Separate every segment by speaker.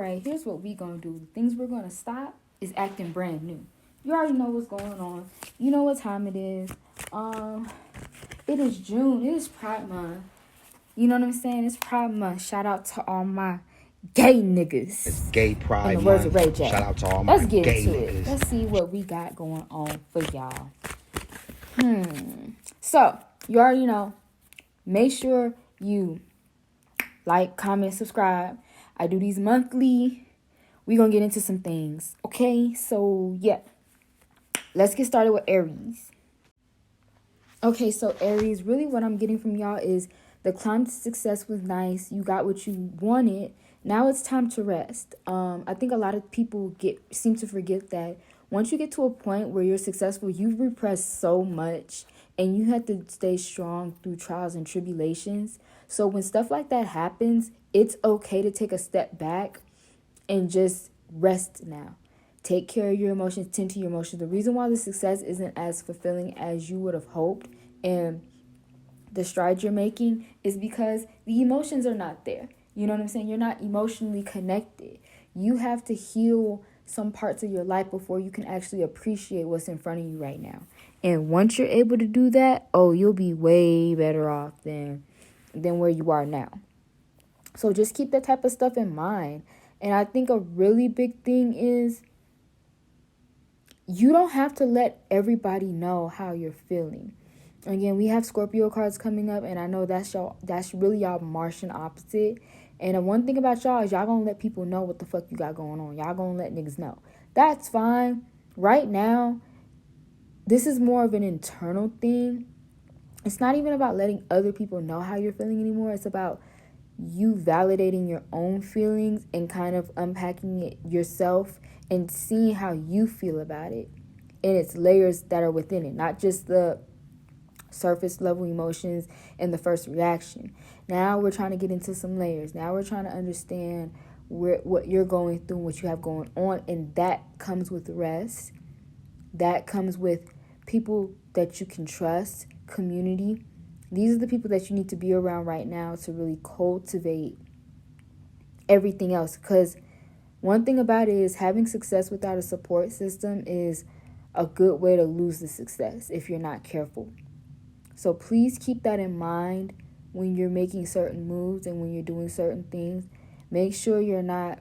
Speaker 1: right, here's what we gonna do. The things we're gonna stop is acting brand new. You already know what's going on. You know what time it is. It is June. It is Pride Month. You know what I'm saying? It's Pride Month. Shout out to all my gay niggas.
Speaker 2: It's Gay Pride
Speaker 1: In the words
Speaker 2: Month.
Speaker 1: of Ray J.
Speaker 2: Shout out to all my
Speaker 1: Let's get
Speaker 2: gay
Speaker 1: into
Speaker 2: niggas.
Speaker 1: it. Let's see what we got going on for y'all. So, you already know. Make sure you like, comment, subscribe. I do these monthly. We're going to get into some things. Okay? So, yeah. Let's get started with Aries. Okay, so Aries, really what I'm getting from y'all is the climb to success was nice. You got what you wanted. Now it's time to rest. I think a lot of people seem to forget that once you get to a point where you're successful, you've repressed so much and you have to stay strong through trials and tribulations. So when stuff like that happens, it's okay to take a step back and just rest now. Take care of your emotions, tend to your emotions. The reason why the success isn't as fulfilling as you would have hoped and the strides you're making is because the emotions are not there. You know what I'm saying? You're not emotionally connected. You have to heal some parts of your life before you can actually appreciate what's in front of you right now. And once you're able to do that, you'll be way better off than where you are now. So just keep that type of stuff in mind. And I think a really big thing is you don't have to let everybody know how you're feeling. Again, we have Scorpio cards coming up, and I know that's really y'all Martian opposite. And one thing about y'all is y'all gonna let people know what the fuck you got going on. Y'all gonna let niggas know. That's fine. Right now, this is more of an internal thing. It's not even about letting other people know how you're feeling anymore. It's about you validating your own feelings and kind of unpacking it yourself and seeing how you feel about it. And its layers that are within it, not just the surface level emotions and the first reaction. Now we're trying to get into some layers. Now we're trying to understand what you're going through, what you have going on, and that comes with rest. That comes with people that you can trust, community. These are the people that you need to be around right now to really cultivate everything else. Because one thing about it is having success without a support system is a good way to lose the success if you're not careful. So please keep that in mind when you're making certain moves and when you're doing certain things. Make sure you're not,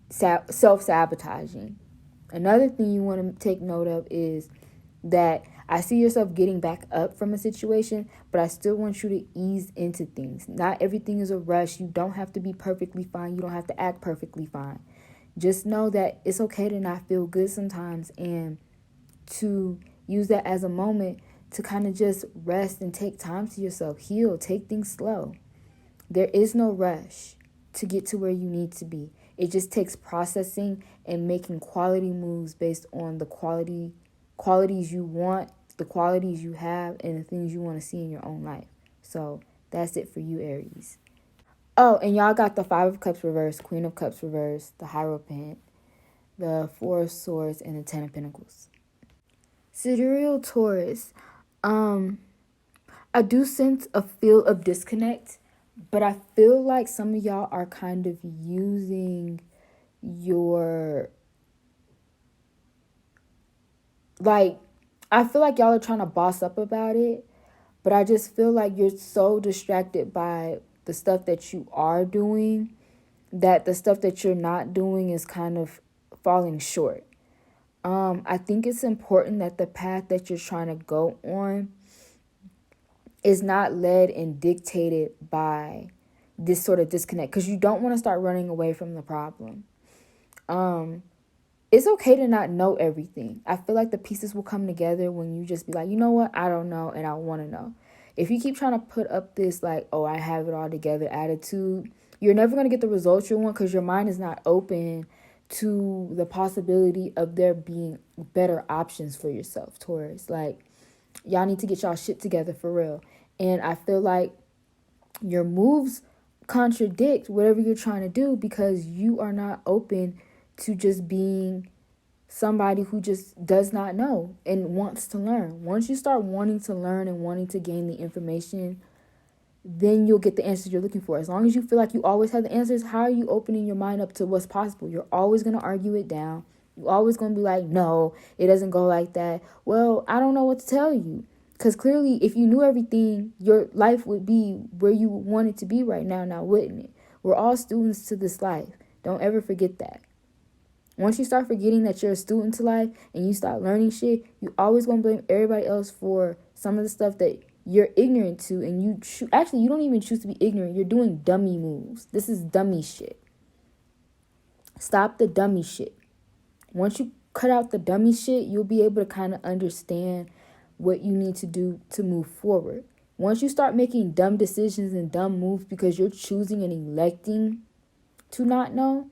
Speaker 1: self-sabotaging. Another thing you want to take note of is that I see yourself getting back up from a situation, but I still want you to ease into things. Not everything is a rush. You don't have to be perfectly fine. You don't have to act perfectly fine. Just know that it's okay to not feel good sometimes and to use that as a moment to kind of just rest and take time to yourself. Heal. Take things slow. There is no rush to get to where you need to be. It just takes processing and making quality moves based on the qualities you want, the qualities you have, and the things you want to see in your own life. So that's it for you, Aries. Oh, and y'all got the 5 of Cups reversed, Queen of Cups reversed, the Hierophant, the 4 of Swords, and the 10 of Pentacles. Sidereal Taurus. I do sense a feel of disconnect, but I feel like some of y'all are kind of using your... I feel like y'all are trying to boss up about it, but I just feel like you're so distracted by the stuff that you are doing that the stuff that you're not doing is kind of falling short. I think it's important that the path that you're trying to go on is not led and dictated by this sort of disconnect, because you don't want to start running away from the problem. It's okay to not know everything. I feel like the pieces will come together when you just be like, you know what, I don't know and I want to know. If you keep trying to put up this like, oh, I have it all together attitude, you're never going to get the results you want because your mind is not open to the possibility of there being better options for yourself, Taurus. Like, y'all need to get y'all shit together for real. And I feel like your moves contradict whatever you're trying to do because you are not open to just being somebody who just does not know and wants to learn. Once you start wanting to learn and wanting to gain the information, then you'll get the answers you're looking for. As long as you feel like you always have the answers, how are you opening your mind up to what's possible? You're always going to argue it down. You're always going to be like, no, it doesn't go like that. Well, I don't know what to tell you. Because clearly, if you knew everything, your life would be where you want it to be right now, wouldn't it? We're all students to this life. Don't ever forget that. Once you start forgetting that you're a student to life and you start learning shit, you always going to blame everybody else for some of the stuff that you're ignorant to. And you don't even choose to be ignorant. You're doing dummy moves. This is dummy shit. Stop the dummy shit. Once you cut out the dummy shit, you'll be able to kind of understand what you need to do to move forward. Once you start making dumb decisions and dumb moves because you're choosing and electing to not know,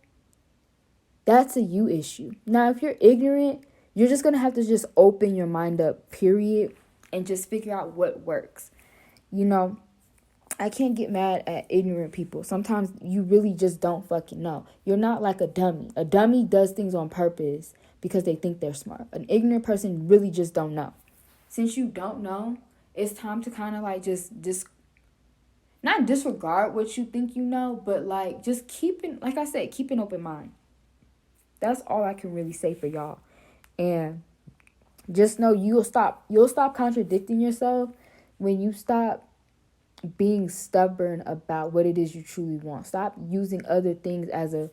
Speaker 1: that's a you issue. Now, if you're ignorant, you're just going to have to just open your mind up, period, and just figure out what works. You know, I can't get mad at ignorant people. Sometimes you really just don't fucking know. You're not like a dummy. A dummy does things on purpose because they think they're smart. An ignorant person really just don't know. Since you don't know, it's time to kind of like just not disregard what you think you know, but like just keep an open mind. That's all I can really say for y'all. And just know you'll stop contradicting yourself when you stop being stubborn about what it is you truly want. Stop using other things as a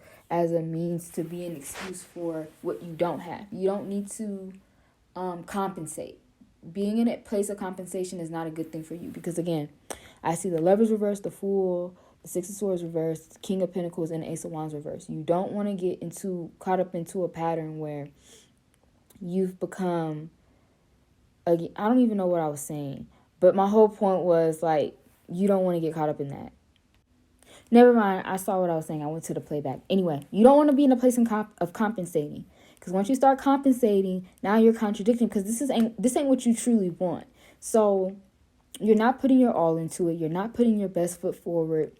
Speaker 1: means to be an excuse for what you don't have. You don't need to compensate. Being in a place of compensation is not a good thing for you because, again, I see the Lovers reversed, the Fool, the Six of Swords reversed, King of Pentacles, and the Ace of Wands reversed. You don't want to get caught up into a pattern where you've become, again, I don't even know what I was saying, but my whole point was, like, you don't want to get caught up in that. Never mind, I saw what I was saying. I went to the playback. Anyway, you don't want to be in a place of compensating. Because once you start compensating, now you're contradicting because this ain't what you truly want. So you're not putting your all into it. You're not putting your best foot forward.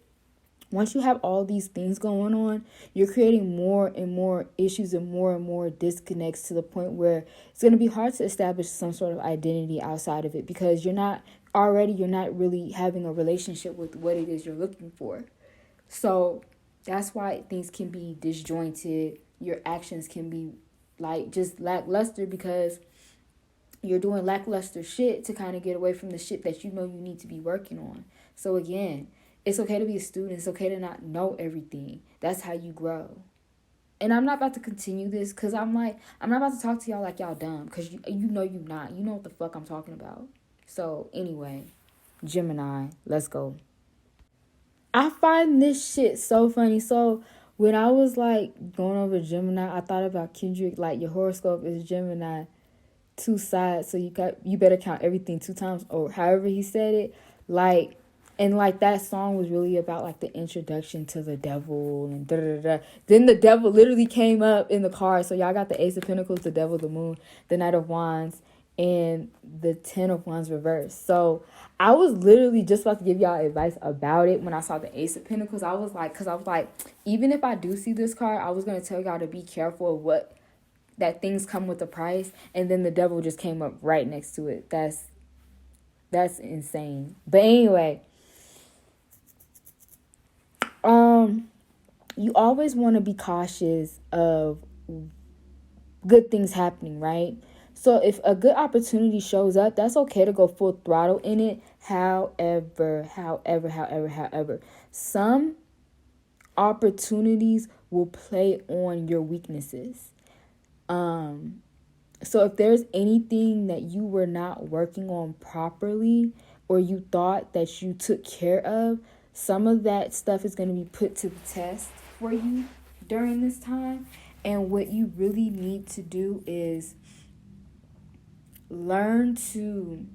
Speaker 1: Once you have all these things going on, you're creating more and more issues and more disconnects to the point where it's going to be hard to establish some sort of identity outside of it because you're not really having a relationship with what it is you're looking for. So that's why things can be disjointed. Your actions can be like just lackluster because you're doing lackluster shit to kind of get away from the shit that you know you need to be working on. So again, it's okay to be a student. It's okay to not know everything. That's how you grow. And I'm not about to continue this because I'm not about to talk to y'all like y'all dumb because you know you're not. You know what the fuck I'm talking about. So anyway, Gemini, let's go. I find this shit so funny. So when I was like going over Gemini, I thought about Kendrick, like your horoscope is Gemini, 2 sides, so you better count everything 2 times, or however he said it. Like, and like that song was really about like the introduction to the devil and da da da. Then the devil literally came up in the card. So y'all got the Ace of Pentacles, the Devil, the Moon, the Knight of Wands, and the 10 of Wands reversed. So I was literally just about to give y'all advice about it when I saw the Ace of Pentacles. I was like, even if I do see this card, I was going to tell y'all to be careful of that things come with a price. And then the devil just came up right next to it. That's insane. But anyway, you always want to be cautious of good things happening, right? So if a good opportunity shows up, that's okay to go full throttle in it. However, some opportunities will play on your weaknesses. So if there's anything that you were not working on properly or you thought that you took care of, some of that stuff is going to be put to the test for you during this time. And what you really need to do is learn to,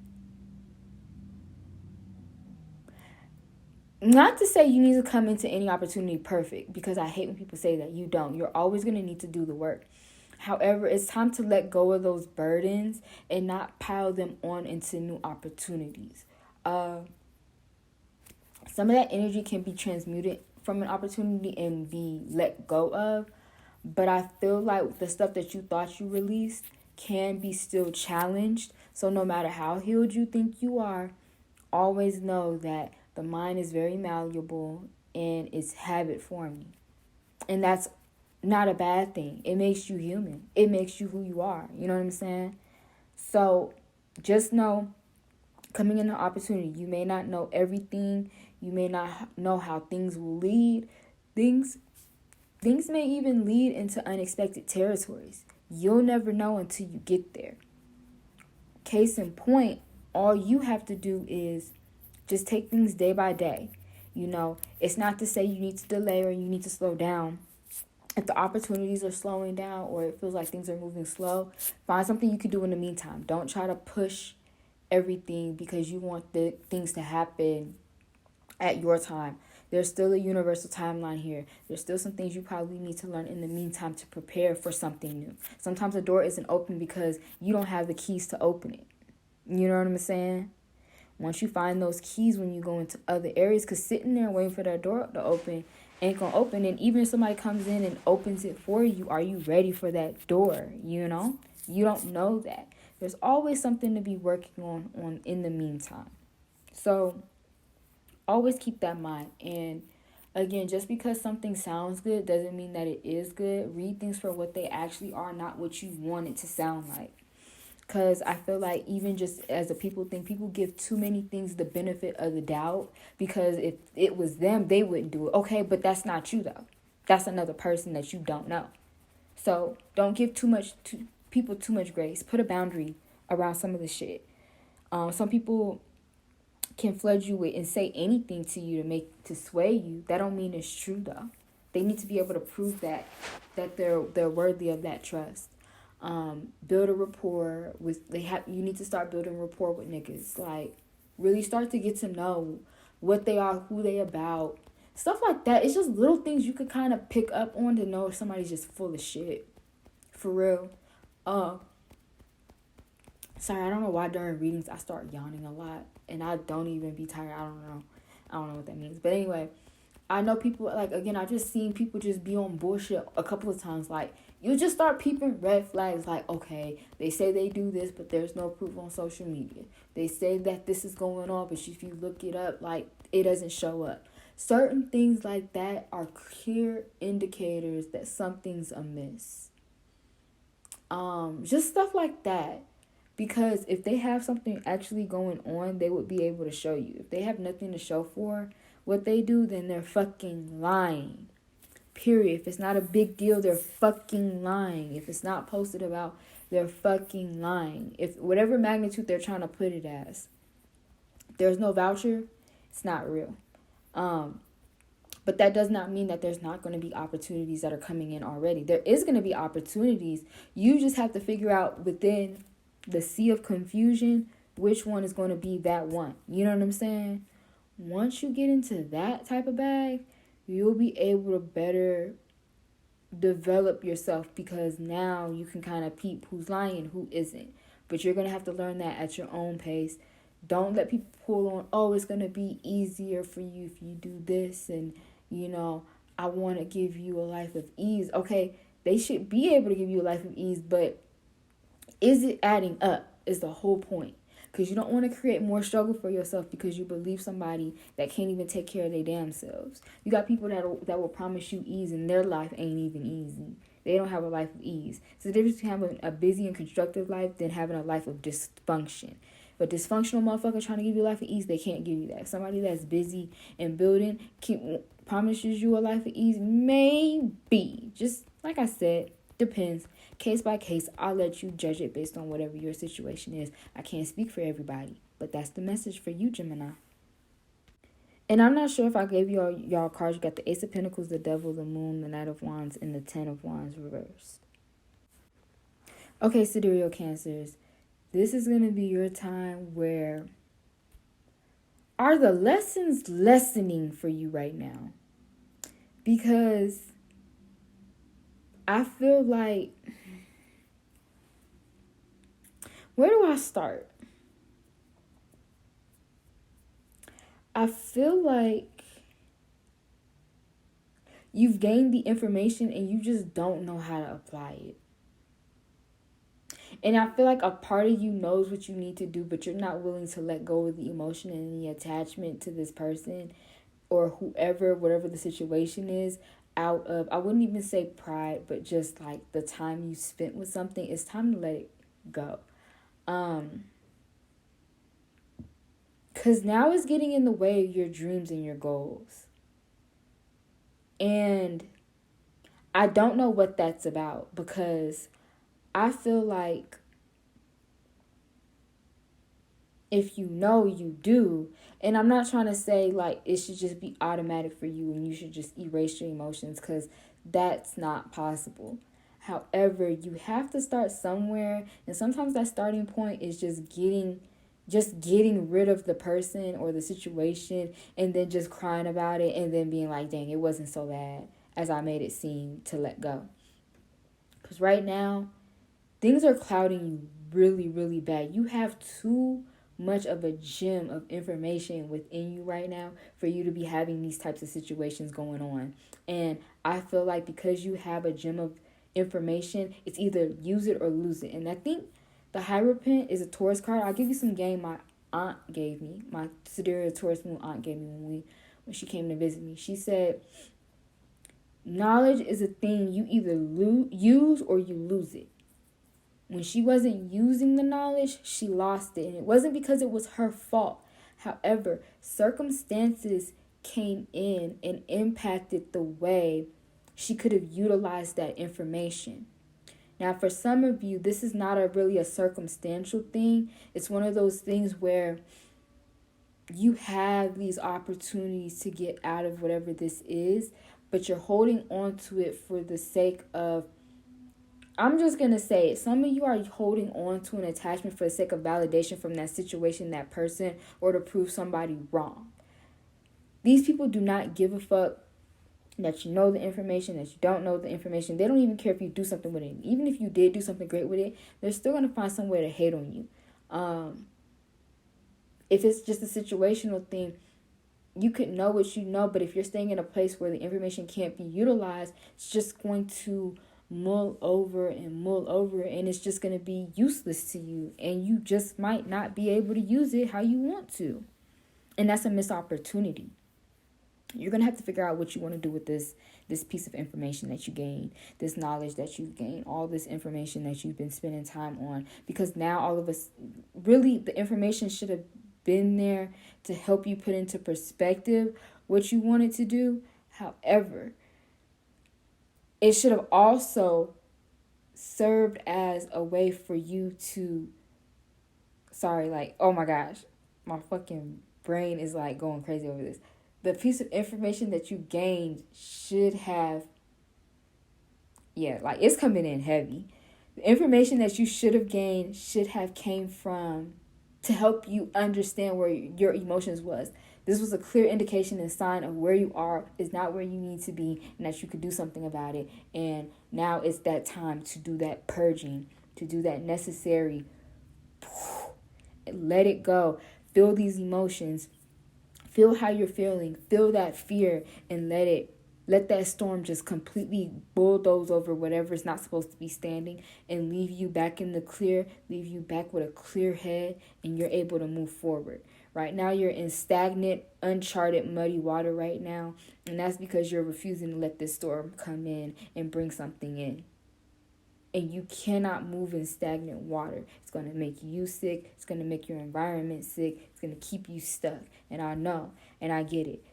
Speaker 1: not to say you need to come into any opportunity perfect, because I hate when people say that. You don't. You're always going to need to do the work. However, it's time to let go of those burdens and not pile them on into new opportunities. Some of that energy can be transmuted from an opportunity and be let go of. But I feel like the stuff that you thought you released can be still challenged. So no matter how healed you think you are, always know that The mind is very malleable and it's habit forming. And that's not a bad thing. It makes you human. It makes you who you are. You know what I'm saying? So just know, coming into opportunity, you may not know everything. You may not know how things will lead. Things may even lead into unexpected territories. You'll never know until you get there. Case in point, all you have to do is just take things day by day. You know, it's not to say you need to delay or you need to slow down. If the opportunities are slowing down or it feels like things are moving slow, find something you can do in the meantime. Don't try to push everything because you want the things to happen at your time. There's still a universal timeline here. There's still some things you probably need to learn in the meantime to prepare for something new. Sometimes a door isn't open because you don't have the keys to open it. You know what I'm saying? Once you find those keys when you go into other areas, because sitting there waiting for that door to open ain't gonna open. And even if somebody comes in and opens it for you, are you ready for that door? You know? You don't know that. There's always something to be working on in the meantime. So always keep that in mind. And again, just because something sounds good doesn't mean that it is good. Read things for what they actually are, not what you want it to sound like. Because I feel like even just as a people think, people give too many things the benefit of the doubt. Because if it was them, they wouldn't do it. Okay, but that's not you though. That's another person that you don't know. So don't give people too much grace. Put a boundary around some of the shit. Some people can flood you with and say anything to you to sway you. That don't mean it's true though. They need to be able to prove that they're worthy of that trust. Build a rapport with you need to start building rapport with niggas. Like really start to get to know what they are, who they about, stuff like that. It's just little things you could kind of pick up on to know if somebody's just full of shit. For real. Sorry, I don't know why during readings I start yawning a lot and I don't even be tired. I don't know what that means. But anyway, I know people, like, again, I've just seen people just be on bullshit a couple of times. Like, you just start peeping red flags. Like, okay, they say they do this, but there's no proof on social media. They say that this is going on, but if you look it up, like, it doesn't show up. Certain things like that are clear indicators that something's amiss. Just stuff like that. Because if they have something actually going on, they would be able to show you. If they have nothing to show for what they do, then they're fucking lying. Period. If it's not a big deal, they're fucking lying. If it's not posted about, they're fucking lying. If whatever magnitude they're trying to put it as, there's no voucher, it's not real. But that does not mean that there's not going to be opportunities that are coming in already. There is going to be opportunities. You just have to figure out within the sea of confusion which one is going to be that one. You know what I'm saying? Once you get into that type of bag, you'll be able to better develop yourself, because now you can kind of peep who's lying, who isn't. But you're going to have to learn that at your own pace. Don't let people pull on, oh, it's going to be easier for you if you do this. And, you know, I want to give you a life of ease. Okay, they should be able to give you a life of ease, but is it adding up is the whole point. Because you don't want to create more struggle for yourself because you believe somebody that can't even take care of their damn selves. You got people that will promise you ease and their life ain't even easy. They don't have a life of ease. It's the difference between having a busy and constructive life than having a life of dysfunction. But dysfunctional motherfuckers trying to give you a life of ease, they can't give you that. If somebody that's busy and building promises you a life of ease, maybe. Just like I said, depends. Case by case, I'll let you judge it based on whatever your situation is. I can't speak for everybody, but that's the message for you, Gemini. And I'm not sure if I gave y'all cards. You got the Ace of Pentacles, the Devil, the Moon, the Knight of Wands, and the Ten of Wands reversed. Okay, Sidereal Cancers. This is going to be your time where... Are the lessons lessening for you right now? Because I feel like... Where do I start? I feel like you've gained the information and you just don't know how to apply it. And I feel like a part of you knows what you need to do, but you're not willing to let go of the emotion and the attachment to this person or whoever, whatever the situation is, out of, I wouldn't even say pride, but just like the time you spent with something. It's time to let it go. Because now it's getting in the way of your dreams and your goals. And I don't know what that's about, because I feel like if you know, you do. And I'm not trying to say like it should just be automatic for you and you should just erase your emotions, because that's not possible. However, you have to start somewhere, and sometimes that starting point is just getting rid of the person or the situation, and then just crying about it, and then being like, dang, it wasn't so bad as I made it seem, to let go. Because right now, things are clouding you really, really bad. You have too much of a gem of information within you right now for you to be having these types of situations going on. And I feel like because you have a gem of information, it's either use it or lose it. And I think the Hierophant is a Taurus card. I'll give you some game my aunt gave me. My Sidereal Taurus moon aunt gave me when she came to visit me. She said, knowledge is a thing you either use or you lose it. When she wasn't using the knowledge, she lost it. And it wasn't because it was her fault. However, circumstances came in and impacted the way she could have utilized that information. Now, for some of you, this is not really a circumstantial thing. It's one of those things where you have these opportunities to get out of whatever this is, but you're holding on to it for the sake of, I'm just going to say it, some of you are holding on to an attachment for the sake of validation from that situation, that person, or to prove somebody wrong. These people do not give a fuck that you know the information, that you don't know the information. They don't even care if you do something with it. Even if you did do something great with it, they're still going to find some way to hate on you. If it's just a situational thing, you could know what you know, but if you're staying in a place where the information can't be utilized, it's just going to mull over, and it's just going to be useless to you, and you just might not be able to use it how you want to. And that's a missed opportunity. You're going to have to figure out what you want to do with this piece of information that you gain, this knowledge that you've gained, all this information that you've been spending time on, because now all of us, really, the information should have been there to help you put into perspective what you wanted to do. However, it should have also served as a way for you to, oh my gosh, my fucking brain is like going crazy over this. The piece of information that you gained should have, it's coming in heavy. The information that you should have gained should have came from, to help you understand where your emotions was. This was a clear indication and sign of where you are is not where you need to be, and that you could do something about it. And now it's that time to do that purging, to do that necessary, let it go. Feel these emotions. Feel how you're feeling. Feel that fear, and let that storm just completely bulldoze over whatever's not supposed to be standing, and leave you back in the clear, leave you back with a clear head, and you're able to move forward. Right now, you're in stagnant, uncharted, muddy water right now, and that's because you're refusing to let this storm come in and bring something in. And you cannot move in stagnant water. It's going to make you sick. It's going to make your environment sick. It's going to keep you stuck. And I know, and I get it.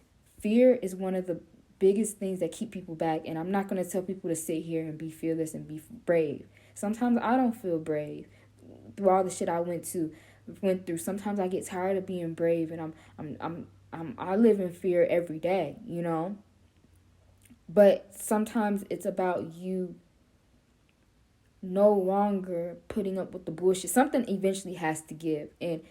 Speaker 1: Fear is one of the biggest things that keep people back. And I'm not going to tell people to sit here and be fearless and be brave. Sometimes I don't feel brave through all the shit I went through. Sometimes I get tired of being brave, and I live in fear every day, you know. But sometimes it's about you no longer putting up with the bullshit. Something eventually has to give, and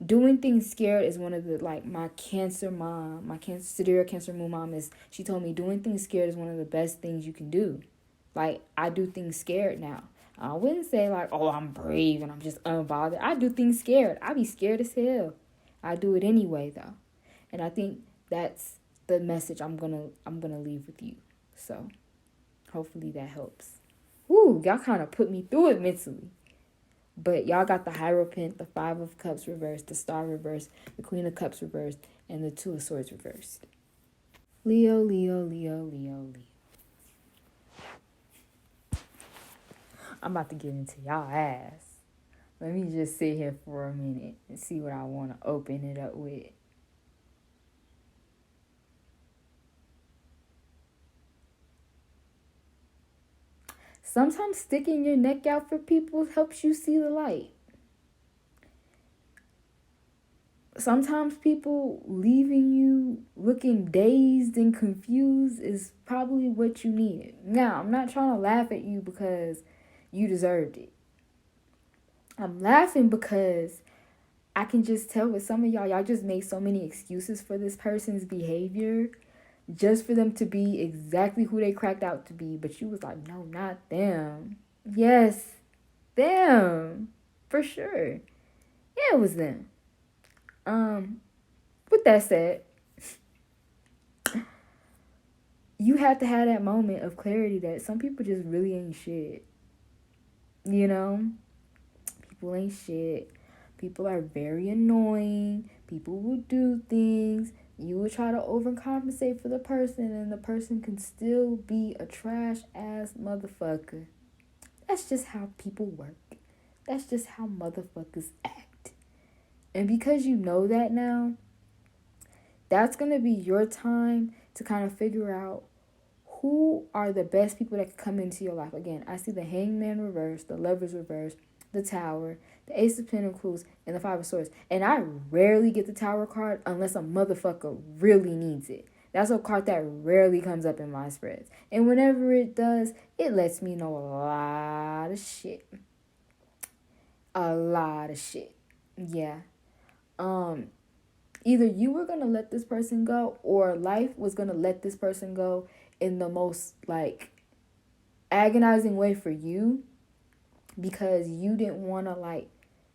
Speaker 1: doing things scared is one of the, my Sidereal Cancer moon mom she told me doing things scared is one of the best things you can do. I do things scared now. I wouldn't say I'm brave and I'm just unbothered. I do things scared. I be scared as hell. I do it anyway though. And I think that's the message I'm gonna leave with you. So hopefully that helps. Woo, y'all kind of put me through it mentally. But y'all got the Hierophant, the Five of Cups reversed, the Star reversed, the Queen of Cups reversed, and the Two of Swords reversed. Leo, Leo, Leo, Leo, Leo. I'm about to get into y'all ass. Let me just sit here for a minute and see what I want to open it up with. Sometimes sticking your neck out for people helps you see the light. Sometimes people leaving you looking dazed and confused is probably what you needed. Now, I'm not trying to laugh at you because you deserved it. I'm laughing because I can just tell with some of y'all just made so many excuses for this person's behavior just for them to be exactly who they cracked out to be. But you was like, no, not them. Yes, them. For sure. Yeah, it was them. With that said, you had to have that moment of clarity that some people just really ain't shit. You know? People ain't shit. People are very annoying. People will do things. You will try to overcompensate for the person, and the person can still be a trash ass motherfucker. That's just how people work. That's just how motherfuckers act. And because you know that now, that's going to be your time to kind of figure out who are the best people that can come into your life. Again, I see the Hangman reversed, the Lovers reversed, the Tower, the Ace of Pentacles, and the Five of Swords. And I rarely get the Tower card unless a motherfucker really needs it. That's a card that rarely comes up in my spreads. And whenever it does, it lets me know a lot of shit. A lot of shit. Yeah. Either you were going to let this person go or life was going to let this person go in the most, like, agonizing way for you because you didn't want to, like,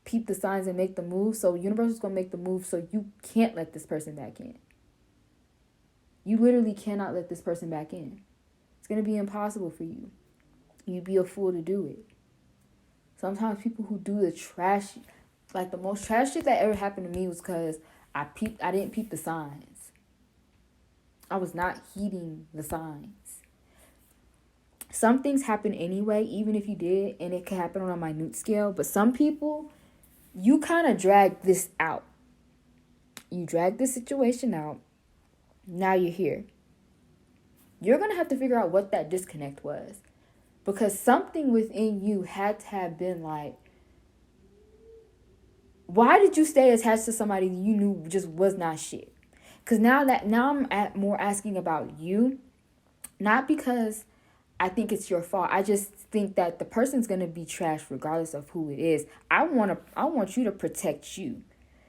Speaker 1: peep the signs and make the move. So universe is going to make the move so you can't let this person back in. You literally cannot let this person back in. It's going to be impossible for you. You'd be a fool to do it. Sometimes people who do the trash, like the most trash shit that ever happened to me was because I didn't peep the signs. I was not heeding the signs. Some things happen anyway, even if you did, and it can happen on a minute scale. But some people, you kind of drag this out. You drag this situation out. Now you're here. You're going to have to figure out what that disconnect was. Because something within you had to have been like, why did you stay attached to somebody you knew just was not shit? Because now I'm more asking about you. Not because I think it's your fault. I just think that the person's going to be trash regardless of who it is. I want you to protect you.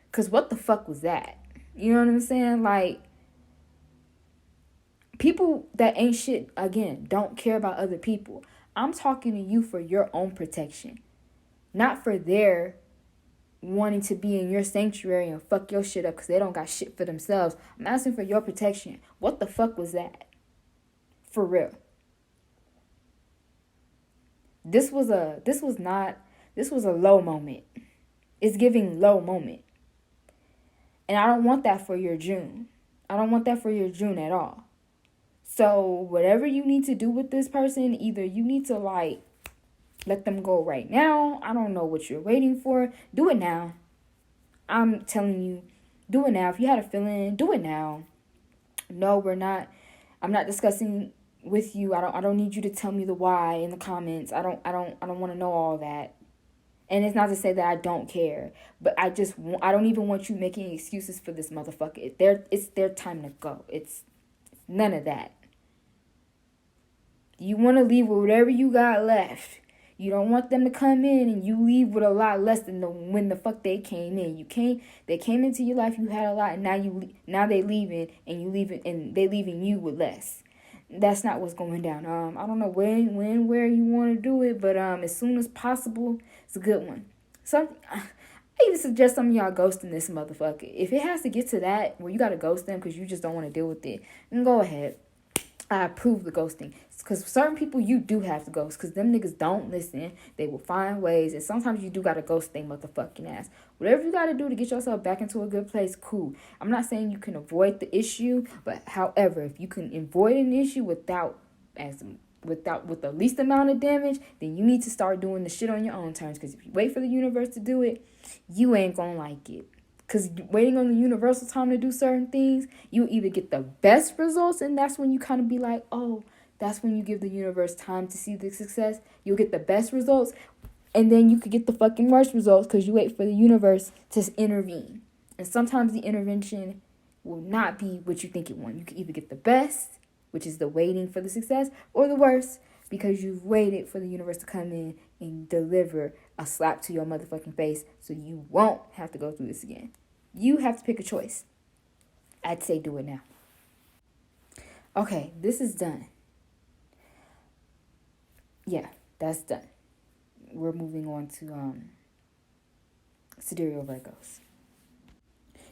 Speaker 1: Because what the fuck was that? You know what I'm saying? Like, people that ain't shit, again, don't care about other people. I'm talking to you for your own protection. Not for their wanting to be in your sanctuary and fuck your shit up because they don't got shit for themselves. I'm asking for your protection. What the fuck was that? For real. This was a low moment. It's giving low moment. And I don't want that for your June. I don't want that for your June at all. So whatever you need to do with this person, either you need to like let them go right now. I don't know what you're waiting for. Do it now. I'm telling you, do it now. If you had a feeling, do it now. No, I'm not discussing with you. I don't need you to tell me the why in the comments. I don't want to know all that. And it's not to say that I don't care, but I don't even want you making excuses for this motherfucker. It's their time to go. It's none of that. You want to leave with whatever you got left. You don't want them to come in and you leave with a lot less than when the fuck they came in. They came into your life, you had a lot, and now they leaving and you leaving and they leaving you with less. That's not what's going down. I don't know when, where you want to do it, but as soon as possible, it's a good one. I even suggest some of y'all ghosting this motherfucker. If it has to get to that where you gotta ghost them because you just don't want to deal with it, then go ahead. I approve the ghosting. Because certain people, you do have to ghost. Because them niggas don't listen. They will find ways. And sometimes you do got to ghost their motherfucking ass. Whatever you got to do to get yourself back into a good place, cool. I'm not saying you can avoid the issue. But however, if you can avoid an issue with the least amount of damage, then you need to start doing the shit on your own terms. Because if you wait for the universe to do it, you ain't going to like it. Because waiting on the universal time to do certain things, you either get the best results, and that's when you kind of be like, oh, that's when you give the universe time to see the success. You'll get the best results, and then you could get the fucking worst results because you wait for the universe to intervene. And sometimes the intervention will not be what you think it will. You can either get the best, which is the waiting for the success, or the worst, because you've waited for the universe to come in and deliver a slap to your motherfucking face so you won't have to go through this again. You have to pick a choice. I'd say do it now. Okay, this is done. Yeah, that's done. We're moving on to Sidereal Virgos.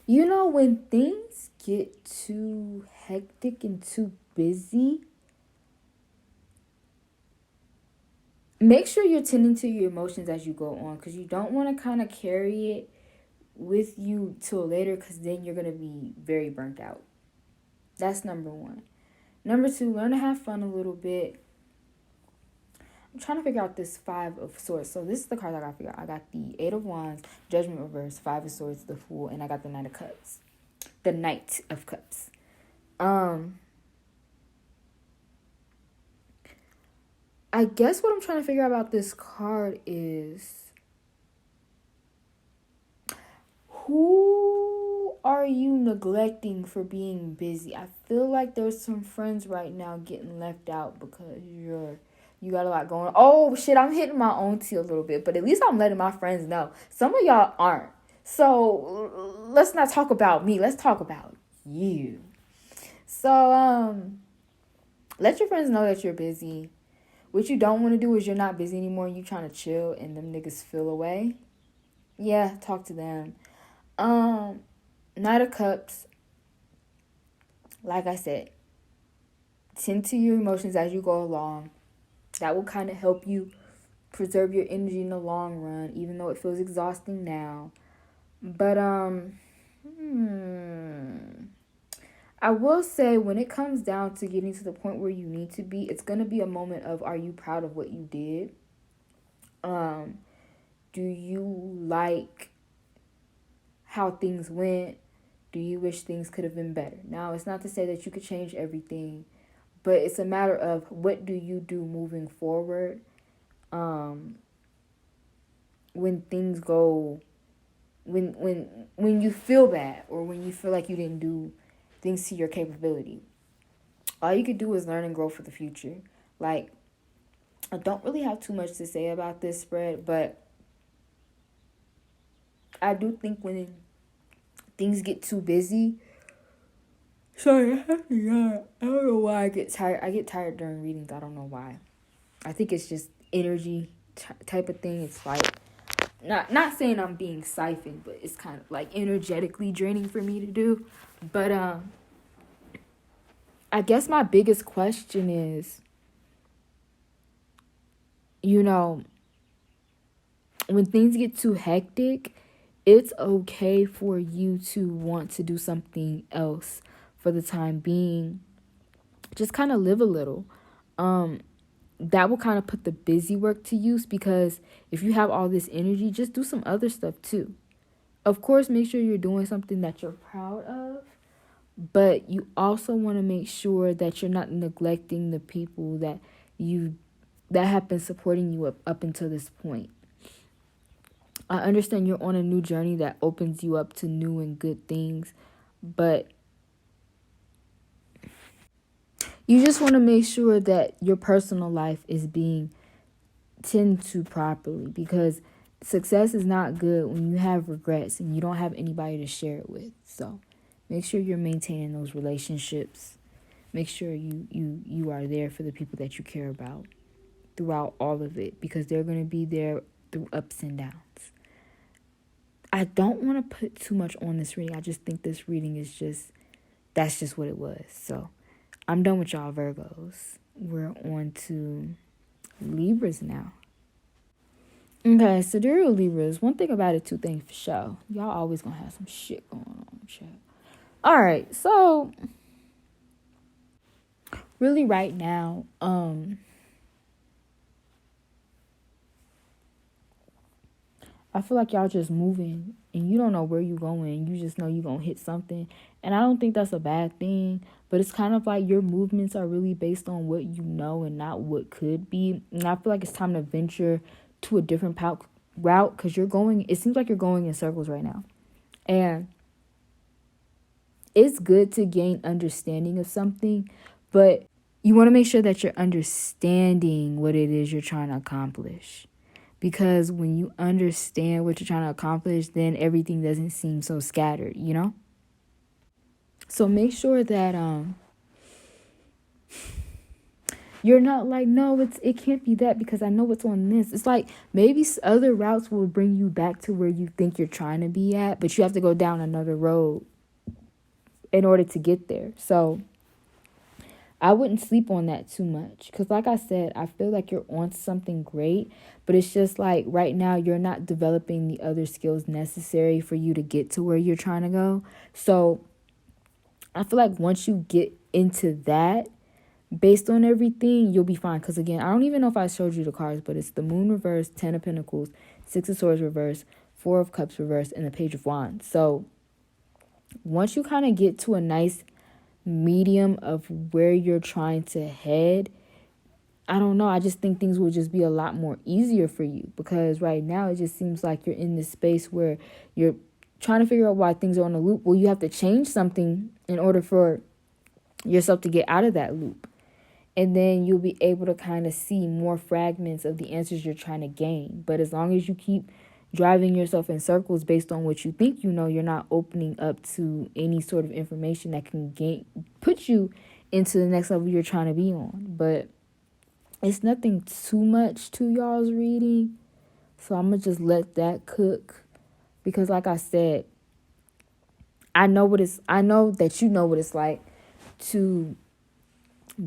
Speaker 1: You know, when things get too hectic and too busy, make sure you're tending to your emotions as you go on, because you don't want to kind of carry it with you till later, because then you're going to be very burnt out. That's number one. Number two, learn to have fun a little bit. I'm trying to figure out this 5 of Swords. So this is the card I got to figure out. I got the 8 of Wands, Judgment Reverse, 5 of Swords, the Fool, and I got the Knight of Cups. The Knight of Cups. I guess what I'm trying to figure out about this card is, who are you neglecting for being busy? I feel like there's some friends right now getting left out because you got a lot going on. Oh, shit, I'm hitting my own tea a little bit, but at least I'm letting my friends know. Some of y'all aren't. So, let's not talk about me. Let's talk about you. So, let your friends know that you're busy. What you don't want to do is you're not busy anymore and you trying to chill and them niggas feel away. Yeah, talk to them. Knight of Cups. Like I said, tend to your emotions as you go along. That will kind of help you preserve your energy in the long run, even though it feels exhausting now. But, I will say, when it comes down to getting to the point where you need to be, it's going to be a moment of, are you proud of what you did? Do you like how things went? Do you wish things could have been better? Now, it's not to say that you could change everything, but it's a matter of, what do you do moving forward when things go, when you feel bad, or when you feel like you didn't do things to your capability. All you could do is learn and grow for the future. Like, I don't really have too much to say about this spread, but I do think when things get too busy, sorry, I don't know why I get tired. I get tired during readings. I don't know why. I think it's just energy type of thing. It's like, not saying I'm being siphoned, but it's kind of like energetically draining for me to do. But I guess my biggest question is, when things get too hectic, it's okay for you to want to do something else for the time being. Just kind of live a little. That will kind of put the busy work to use, because if you have all this energy, just do some other stuff too. Of course, make sure you're doing something that you're proud of, but you also want to make sure that you're not neglecting the people that have been supporting you up until this point. I understand you're on a new journey that opens you up to new and good things, but you just want to make sure that your personal life is being tended to properly, because success is not good when you have regrets and you don't have anybody to share it with. So make sure you're maintaining those relationships. Make sure you are there for the people that you care about throughout all of it, because they're going to be there through ups and downs. I don't want to put too much on this reading. I just think this reading is that's just what it was. So I'm done with y'all Virgos. We're on to Libras now. Okay, Sidereal Libras. One thing about it, two things for sure. Y'all always gonna have some shit going on, chat. Alright, so really right now, I feel like y'all just moving and you don't know where you going. You just know you gonna hit something. And I don't think that's a bad thing. But it's kind of like your movements are really based on what you know and not what could be. And I feel like it's time to venture to a different route because it seems like you're going in circles right now. And it's good to gain understanding of something, but you want to make sure that you're understanding what it is you're trying to accomplish. Because when you understand what you're trying to accomplish, then everything doesn't seem so scattered, you know? So make sure that you're not like, no, it can't be that because I know what's on this. It's like maybe other routes will bring you back to where you think you're trying to be at, but you have to go down another road in order to get there. So I wouldn't sleep on that too much because like I said, I feel like you're on something great, but it's just like right now you're not developing the other skills necessary for you to get to where you're trying to go. So I feel like once you get into that, based on everything, you'll be fine. Because again, I don't even know if I showed you the cards, but it's the Moon reverse, 10 of Pentacles, 6 of Swords reverse, 4 of Cups reverse, and the Page of Wands. So once you kind of get to a nice medium of where you're trying to head, I don't know, I just think things will just be a lot more easier for you. Because right now it just seems like you're in this space where you're trying to figure out why things are on a loop. Well, you have to change something in order for yourself to get out of that loop. And then you'll be able to kind of see more fragments of the answers you're trying to gain. But as long as you keep driving yourself in circles based on what you think you know, you're not opening up to any sort of information that can put you into the next level you're trying to be on. But it's nothing too much to y'all's reading. So I'm going to just let that cook. Because like I said, I know that you know what it's like to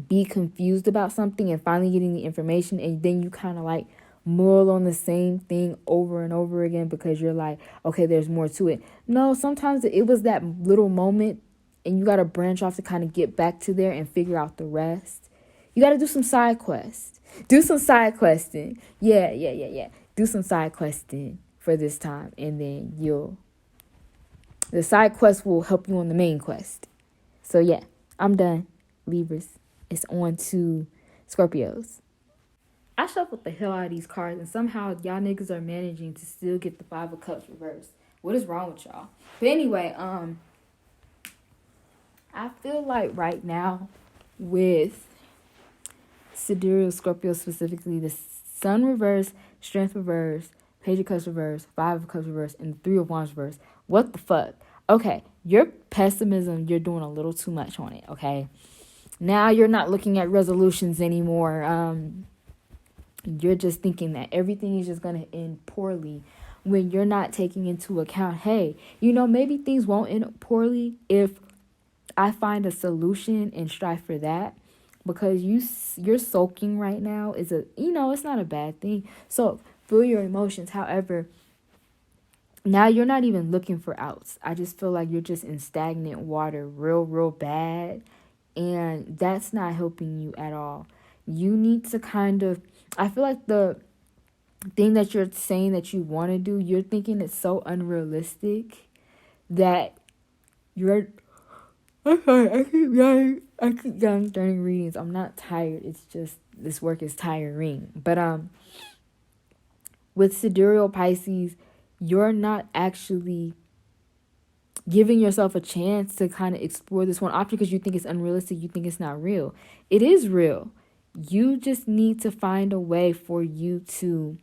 Speaker 1: be confused about something and finally getting the information, and then you kind of like mull on the same thing over and over again because you're like, okay, there's more to it. No, sometimes it was that little moment and you got to branch off to kind of get back to there and figure out the rest. You got to do some side quests. Do some side questing. Yeah. Do some side questing for this time, and then the side quest will help you on the main quest. So yeah, I'm done. Libras. It's on to Scorpios. I shuffled the hell out of these cards, and somehow y'all niggas are managing to still get the 5 of Cups reversed. What is wrong with y'all? But anyway, I feel like right now with Sidereal Scorpio specifically, the Sun reverse, Strength reverse, Page of Cups reverse, 5 of Cups reverse, and 3 of Wands reverse. What the fuck? Okay, your pessimism, you're doing a little too much on it, okay? Now you're not looking at resolutions anymore. You're just thinking that everything is just going to end poorly when you're not taking into account, hey, maybe things won't end poorly if I find a solution and strive for that. Because you're sulking right now is it's not a bad thing. So feel your emotions. However, now you're not even looking for outs. I just feel like you're just in stagnant water real bad. And that's not helping you at all. You need to I feel like the thing that you're saying that you want to do, you're thinking it's so unrealistic that you're... I'm sorry, I keep yawning during readings. I'm not tired. It's just this work is tiring. But with Sidereal Pisces, you're not actually giving yourself a chance to kind of explore this one option because you think it's unrealistic. You think it's not real. It is real. You just need to find a way for you to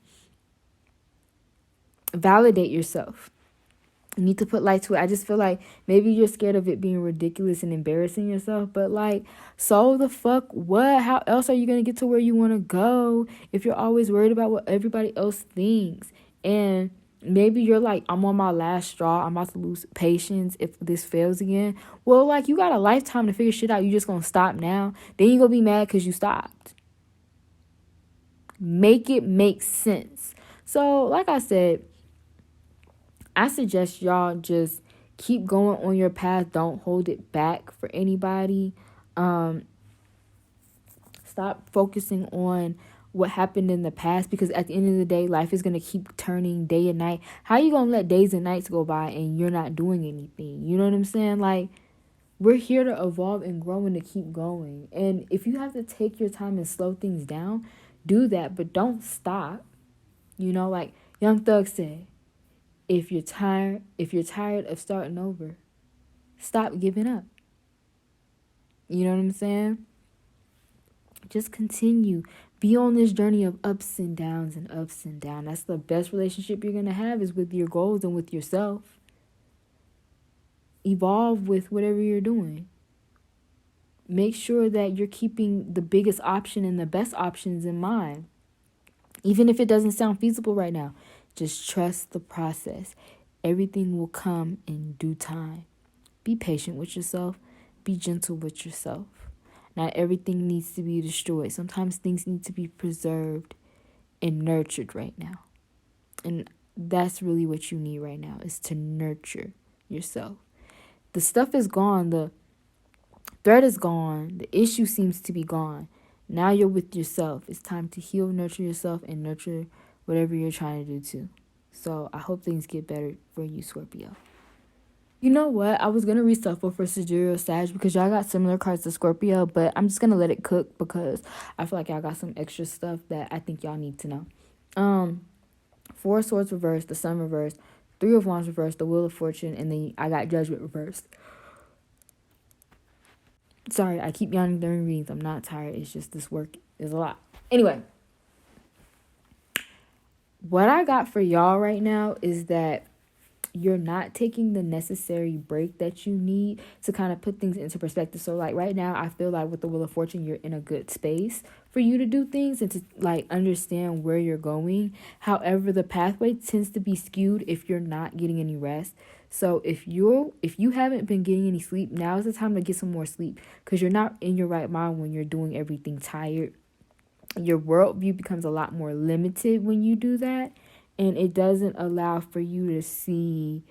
Speaker 1: validate yourself. You need to put light to it. I just feel like maybe you're scared of it being ridiculous and embarrassing yourself, but like, so the fuck what? How else are you going to get to where you want to go if you're always worried about what everybody else thinks? And Maybe you're like, I'm on my last straw. I'm about to lose patience if this fails again. Well, like, you got a lifetime to figure shit out. You just gonna stop now? Then you gonna be mad because you stopped. Make it make sense. So, like I said, I suggest y'all just keep going on your path. Don't hold it back for anybody. Stop focusing on what happened in the past, because at the end of the day, life is going to keep turning day and night. How you going to let days and nights go by and you're not doing anything? You know what I'm saying? Like, we're here to evolve and grow and to keep going. And if you have to take your time and slow things down, do that, but don't stop. You know, like Young Thug said, if you're tired of starting over, stop giving up. You know what I'm saying? Just continue. Be on this journey of ups and downs and ups and downs. That's the best relationship you're going to have, is with your goals and with yourself. Evolve with whatever you're doing. Make sure that you're keeping the biggest option and the best options in mind. Even if it doesn't sound feasible right now, just trust the process. Everything will come in due time. Be patient with yourself. Be gentle with yourself. Not everything needs to be destroyed. Sometimes things need to be preserved and nurtured right now. And that's really what you need right now, is to nurture yourself. The stuff is gone. The threat is gone. The issue seems to be gone. Now you're with yourself. It's time to heal, nurture yourself, and nurture whatever you're trying to do too. So I hope things get better for you, Scorpio. You know what? I was going to reshuffle for Sidereal Sag because y'all got similar cards to Scorpio, but I'm just going to let it cook because I feel like y'all got some extra stuff that I think y'all need to know. 4 Swords reversed, the Sun reversed, 3 of Wands reversed, the Wheel of Fortune, and then I got Judgment reversed. Sorry, I keep yawning during readings. I'm not tired. It's just this work is a lot. Anyway, what I got for y'all right now is that you're not taking the necessary break that you need to kind of put things into perspective. So like right now, I feel like with the Wheel of Fortune, you're in a good space for you to do things and to like understand where you're going. However, the pathway tends to be skewed if you're not getting any rest. So if you haven't been getting any sleep, now is the time to get some more sleep, because you're not in your right mind when you're doing everything tired. Your worldview becomes a lot more limited when you do that. And it doesn't allow for you to see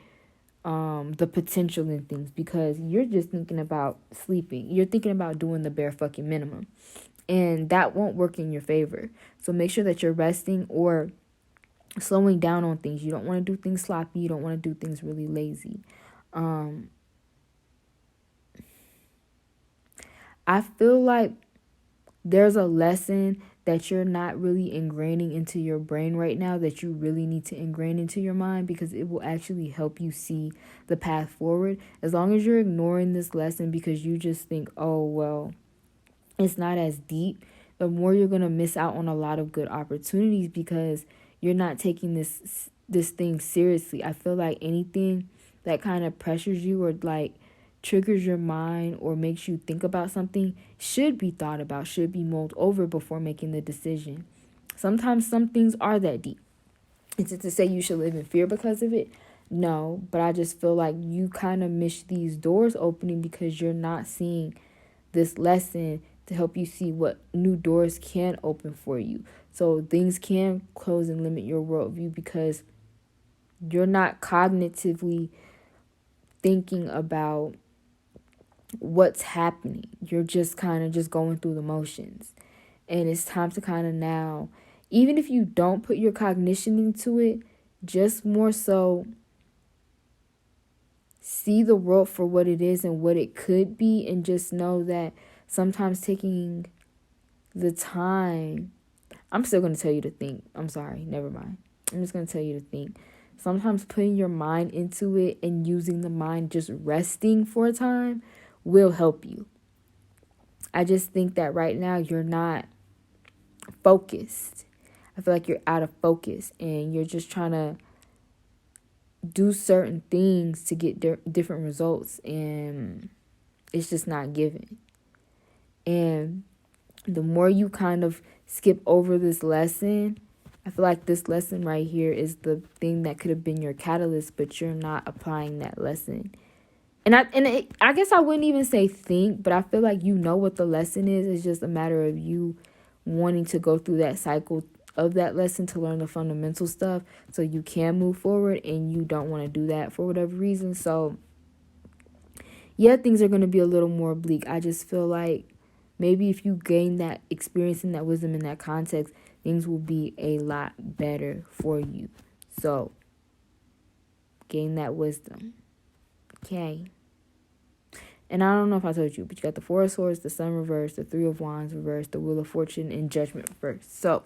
Speaker 1: the potential in things, because you're just thinking about sleeping. You're thinking about doing the bare fucking minimum. And that won't work in your favor. So make sure that you're resting or slowing down on things. You don't want to do things sloppy. You don't want to do things really lazy. I feel like there's a lesson that you're not really ingraining into your brain right now that you really need to ingrain into your mind, because it will actually help you see the path forward. As long as you're ignoring this lesson because you just think, oh, well, it's not as deep, the more you're going to miss out on a lot of good opportunities because you're not taking this thing seriously. I feel like anything that kind of pressures you or like triggers your mind or makes you think about something should be thought about, should be mulled over before making the decision. Sometimes some things are that deep. Is it to say you should live in fear because of it? No, but I just feel like you kind of miss these doors opening because you're not seeing this lesson to help you see what new doors can open for you. So things can close and limit your worldview because you're not cognitively thinking about what's happening. You're just kind of just going through the motions. And it's time to kind of now, even if you don't put your cognition into it, just more so see the world for what it is and what it could be, and just know that sometimes taking the time, I'm still going to tell you to think. I'm sorry, never mind. I'm just going to tell you to think. Sometimes putting your mind into it and using the mind just resting for a time will help you. I just think that right now you're not focused. I feel like you're out of focus and you're just trying to do certain things to get different results, and it's just not given. And the more you kind of skip over this lesson, I feel like this lesson right here is the thing that could have been your catalyst, but you're not applying that lesson. And I guess I wouldn't even say think, but I feel like you know what the lesson is. It's just a matter of you wanting to go through that cycle of that lesson to learn the fundamental stuff so you can move forward, and you don't want to do that for whatever reason. So yeah, things are going to be a little more bleak. I just feel like maybe if you gain that experience and that wisdom in that context, things will be a lot better for you. So gain that wisdom. Okay. And I don't know if I told you, but you got the Four of Swords, the Sun reversed, the Three of Wands reversed, the Wheel of Fortune, and Judgment reversed. So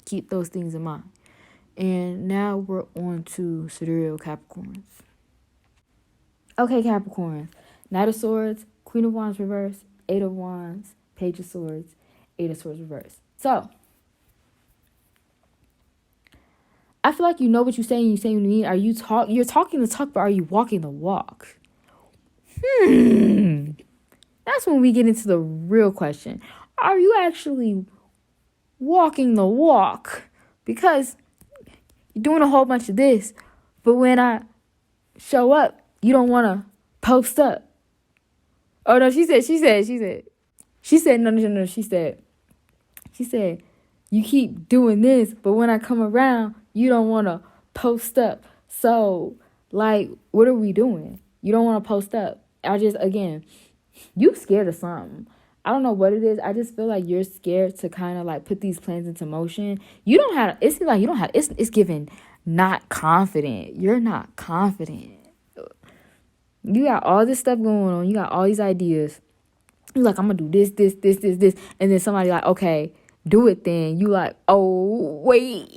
Speaker 1: keep those things in mind. And now we're on to Sidereal Capricorns. Okay, Capricorns. Knight of Swords, Queen of Wands reversed, Eight of Wands, Page of Swords, Eight of Swords reversed. So I feel like you know what you're saying. You say what you mean. You're talking the talk, but are you walking the walk? That's when we get into the real question. Are you actually walking the walk? Because you're doing a whole bunch of this, but when I show up, you don't want to post up. Oh no, she said, no, she said, you keep doing this, but when I come around, you don't want to post up. So, like, what are we doing? You don't want to post up. You scared of something. I don't know what it is. I just feel like you're scared to kind of like put these plans into motion. It's given not confident. You're not confident. You got all this stuff going on. You got all these ideas. You're like, I'm going to do this. And then somebody like, okay, do it then. You like, oh, wait.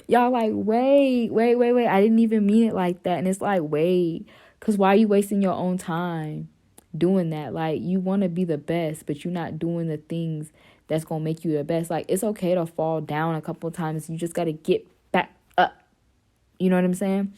Speaker 1: Y'all like, wait. I didn't even mean it like that. And it's like, wait. Because why are you wasting your own time doing that? Like, you want to be the best, but you're not doing the things that's going to make you the best. Like, it's okay to fall down a couple of times. You just got to get back up. You know what I'm saying?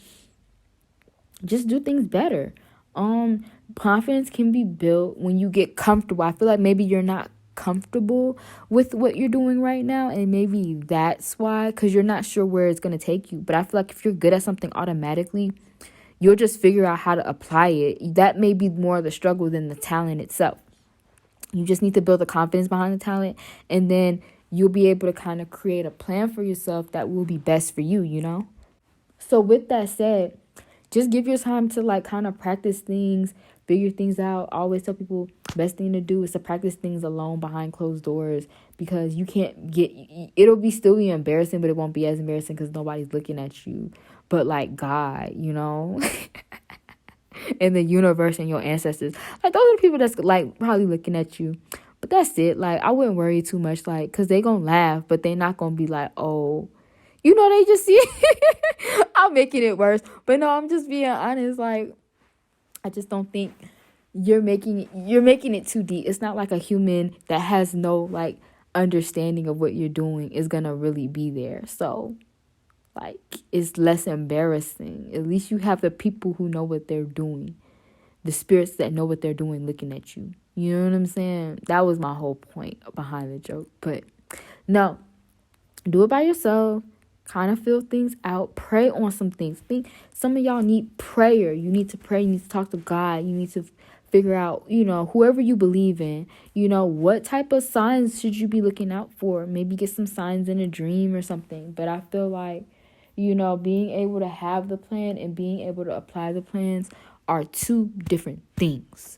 Speaker 1: Just do things better. Confidence can be built when you get comfortable. I feel like maybe you're not comfortable with what you're doing right now, and maybe that's why, because you're not sure where it's going to take you. But I feel like if you're good at something automatically, you'll just figure out how to apply it. That may be more of the struggle than the talent itself. You just need to build the confidence behind the talent, and then you'll be able to kind of create a plan for yourself that will be best for you, you know? So with that said, just give your time to like kind of practice things, figure things out. I always tell people best thing to do is to practice things alone behind closed doors, because you can't it'll still be embarrassing, but it won't be as embarrassing because nobody's looking at you but like God, you know, and the universe and your ancestors. Like, those are the people that's like probably looking at you. But that's it. Like, I wouldn't worry too much, like, because they gonna laugh, but they not gonna be like, oh, you know, they just see it. I'm making it worse. But no, I'm just being honest. Like, I just don't think you're making it too deep. It's not like a human that has no like understanding of what you're doing is gonna really be there. So like, it's less embarrassing. At least you have the people who know what they're doing, the spirits that know what they're doing looking at you. You know what I'm saying? That was my whole point behind the joke. But no, do it by yourself. Kind of feel things out. Pray on some things. Some of y'all need prayer. You need to pray. You need to talk to God. You need to figure out, you know, whoever you believe in, you know, what type of signs should you be looking out for? Maybe get some signs in a dream or something. But I feel like, you know, being able to have the plan and being able to apply the plans are two different things.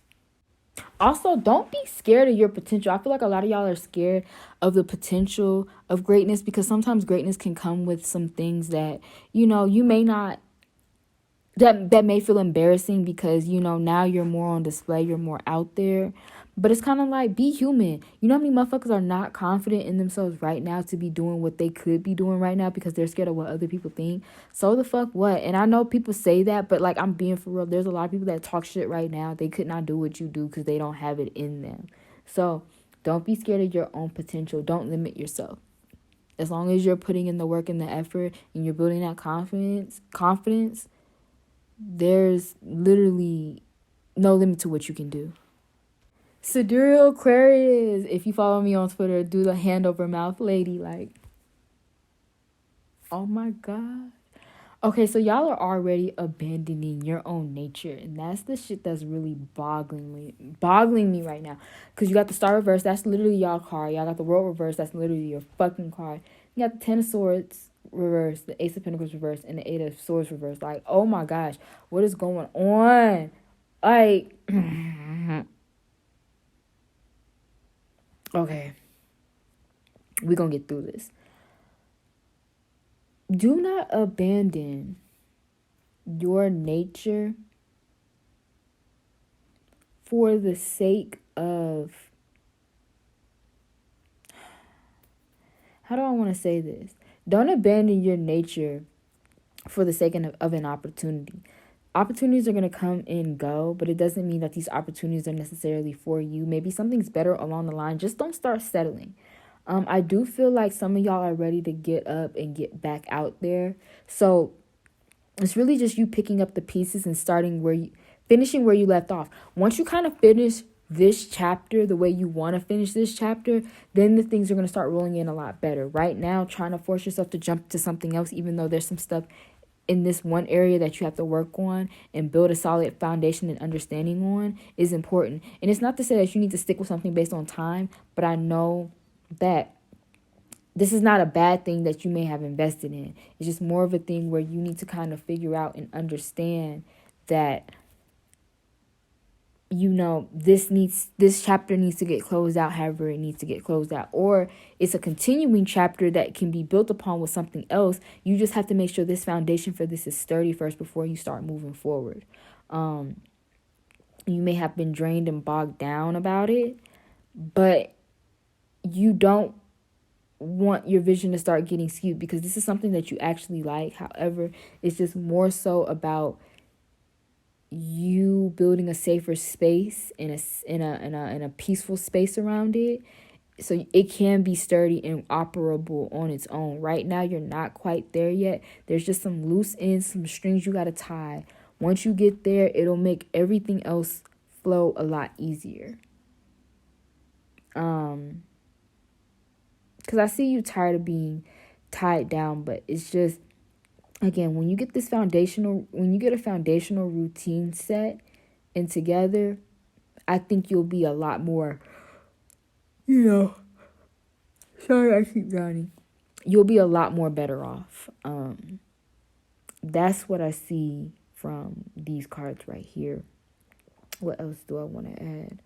Speaker 1: Also, don't be scared of your potential. I feel like a lot of y'all are scared of the potential of greatness, because sometimes greatness can come with some things that, you know, you may not, that may feel embarrassing because, you know, now you're more on display, you're more out there. But it's kind of like, be human. You know how many motherfuckers are not confident in themselves right now to be doing what they could be doing right now because they're scared of what other people think? So the fuck what? And I know people say that, but like, I'm being for real. There's a lot of people that talk shit right now. They could not do what you do because they don't have it in them. So don't be scared of your own potential. Don't limit yourself. As long as you're putting in the work and the effort and you're building that confidence, there's literally no limit to what you can do. Sidereal Aquarius. If you follow me on Twitter, do the hand over mouth lady. Like, oh my God. Okay, so y'all are already abandoning your own nature, and that's the shit that's really boggling me right now. Cause you got the Star reverse, that's literally y'all card. Y'all got the World reverse, that's literally your fucking card. You got the Ten of Swords reverse, the Ace of Pentacles reverse, and the Eight of Swords reverse. Like, oh my gosh, what is going on? Like, okay, we gonna get through this. Do not abandon your nature for the sake of, how do I want to say this? Don't abandon your nature for the sake of an opportunity. Opportunities are going to come and go, but it doesn't mean that these opportunities are necessarily for you. Maybe something's better along the line. Just don't start settling. I do feel like some of y'all are ready to get up and get back out there. So it's really just you picking up the pieces and finishing where you left off. Once you kind of finish this chapter the way you want to finish this chapter, then the things are going to start rolling in a lot better. Right now, trying to force yourself to jump to something else, even though there's some stuff in this one area that you have to work on and build a solid foundation and understanding on, is important. And it's not to say that you need to stick with something based on time, but I know that this is not a bad thing that you may have invested in. It's just more of a thing where you need to kind of figure out and understand that, you know, this chapter needs to get closed out however it needs to get closed out. Or it's a continuing chapter that can be built upon with something else. You just have to make sure this foundation for this is sturdy first before you start moving forward. You may have been drained and bogged down about it, but you don't want your vision to start getting skewed, because this is something that you actually like. However, it's just more so about you building a safer space in a peaceful space around it, so it can be sturdy and operable on its own. Right now, you're not quite there yet. There's just some loose ends, some strings you got to tie. Once you get there, it'll make everything else flow a lot easier. Because I see you tired of being tied down, but it's just, again, when you get a foundational routine set and together, I think you'll be a lot more, sorry, I keep drowning. You'll be a lot more better off. That's what I see from these cards right here. What else do I want to add?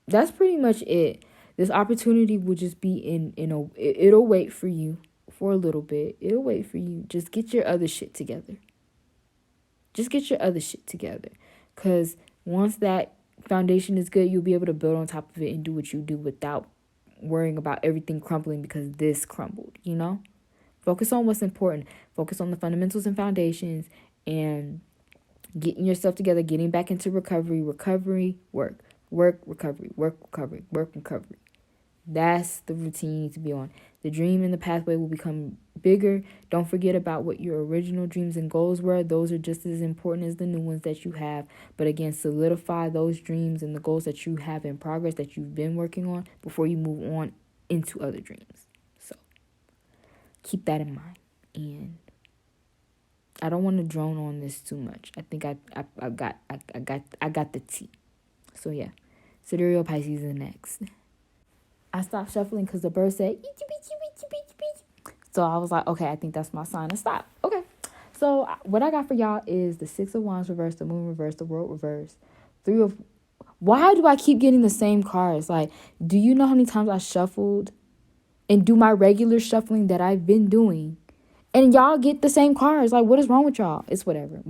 Speaker 1: That's pretty much it. This opportunity will just be it'll wait for you for a little bit. It'll wait for you. Just get your other shit together. Because once that foundation is good, you'll be able to build on top of it and do what you do without worrying about everything crumbling because this crumbled, you know? Focus on what's important. Focus on the fundamentals and foundations and getting yourself together, getting back into recovery, work, recovery, work, recovery. That's the routine you need to be on. The dream and the pathway will become bigger. Don't forget about what your original dreams and goals were. Those are just as important as the new ones that you have. But again, solidify those dreams and the goals that you have in progress that you've been working on before you move on into other dreams. So keep that in mind. And I don't want to drone on this too much. I think I got the tea. So yeah, Sidereal Pisces is next. I stopped shuffling because the bird said, so I was like, okay, I think that's my sign to stop. Okay. So what I got for y'all is the Six of Wands reverse, the Moon reverse, the World reverse, why do I keep getting the same cards? Like, do you know how many times I shuffled and do my regular shuffling that I've been doing, and y'all get the same cards? Like, what is wrong with y'all? It's whatever.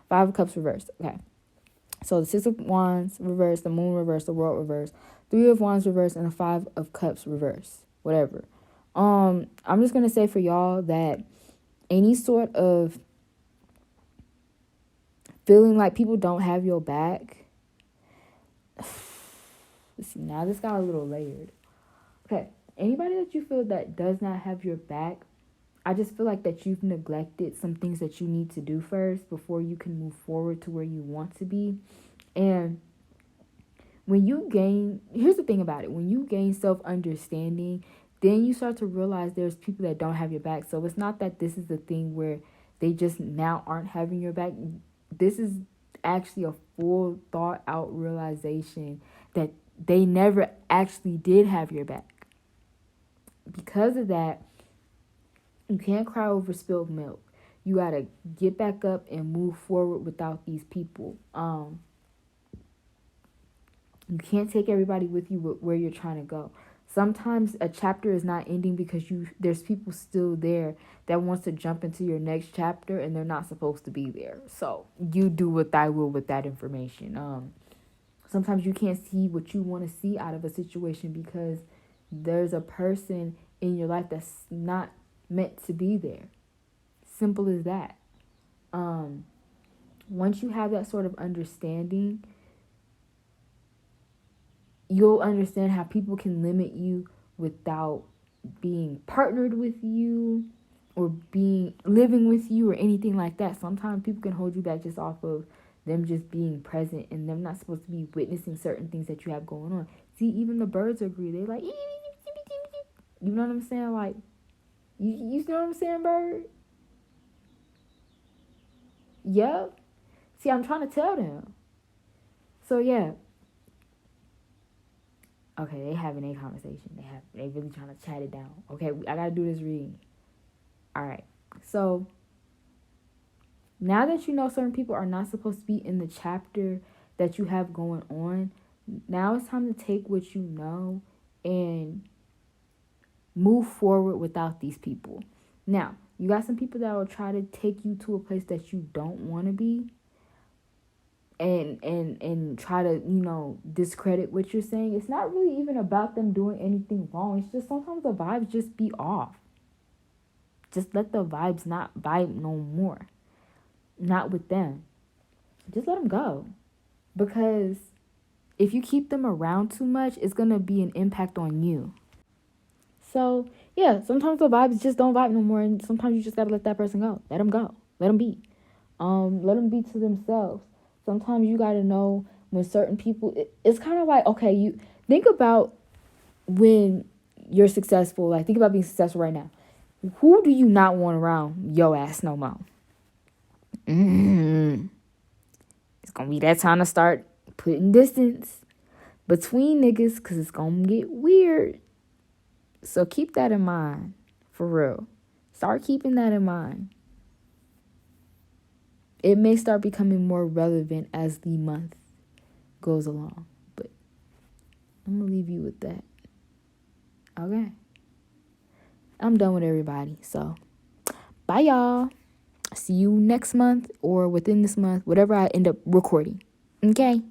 Speaker 1: Five of Cups reversed. Okay. So the Six of Wands reverse, the Moon reverse, the World reverse, Three of Wands reverse, and the Five of Cups reverse. Whatever. I'm just gonna say for y'all that any sort of feeling like people don't have your back. See, now this got a little layered. Okay, anybody that you feel that does not have your back, I just feel like that you've neglected some things that you need to do first before you can move forward to where you want to be. And when you gain, here's the thing about it, when you gain self-understanding, then you start to realize there's people that don't have your back. So it's not that this is the thing where they just now aren't having your back. This is actually a full thought out realization that they never actually did have your back. Because of that, you can't cry over spilled milk. You gotta get back up and move forward without these people. You can't take everybody with you where you're trying to go. Sometimes a chapter is not ending because there's people still there that wants to jump into your next chapter and they're not supposed to be there. So you do what I will with that information. Sometimes you can't see what you want to see out of a situation because there's a person in your life that's not meant to be there. Simple as that. Once you have that sort of understanding, you'll understand how people can limit you without being partnered with you or living with you or anything like that. Sometimes people can hold you back just off of them just being present and them not supposed to be witnessing certain things that you have going on. See, even the birds agree. They like, you know what I'm saying? Like, you know what I'm saying, bird? Yep. See, I'm trying to tell them. So, yeah. Okay, they having a conversation. They really trying to chat it down. Okay, I gotta do this reading. All right. So now that you know certain people are not supposed to be in the chapter that you have going on, now it's time to take what you know and move forward without these people. Now, you got some people that will try to take you to a place that you don't want to be. And try to, discredit what you're saying. It's not really even about them doing anything wrong. It's just sometimes the vibes just be off. Just let the vibes not vibe no more. Not with them. Just let them go. Because if you keep them around too much, it's going to be an impact on you. So, yeah, sometimes the vibes just don't vibe no more. And sometimes you just got to let that person go. Let them go. Let them be. Let them be to themselves. Sometimes you got to know when certain people, it's kind of like, okay, you think about when you're successful, like think about being successful right now. Who do you not want around your ass no more? It's going to be that time to start putting distance between niggas because it's going to get weird. So keep that in mind, for real. Start keeping that in mind. It may start becoming more relevant as the month goes along. But I'm going to leave you with that. Okay. I'm done with everybody. So, bye, y'all. See you next month or within this month, whatever I end up recording. Okay?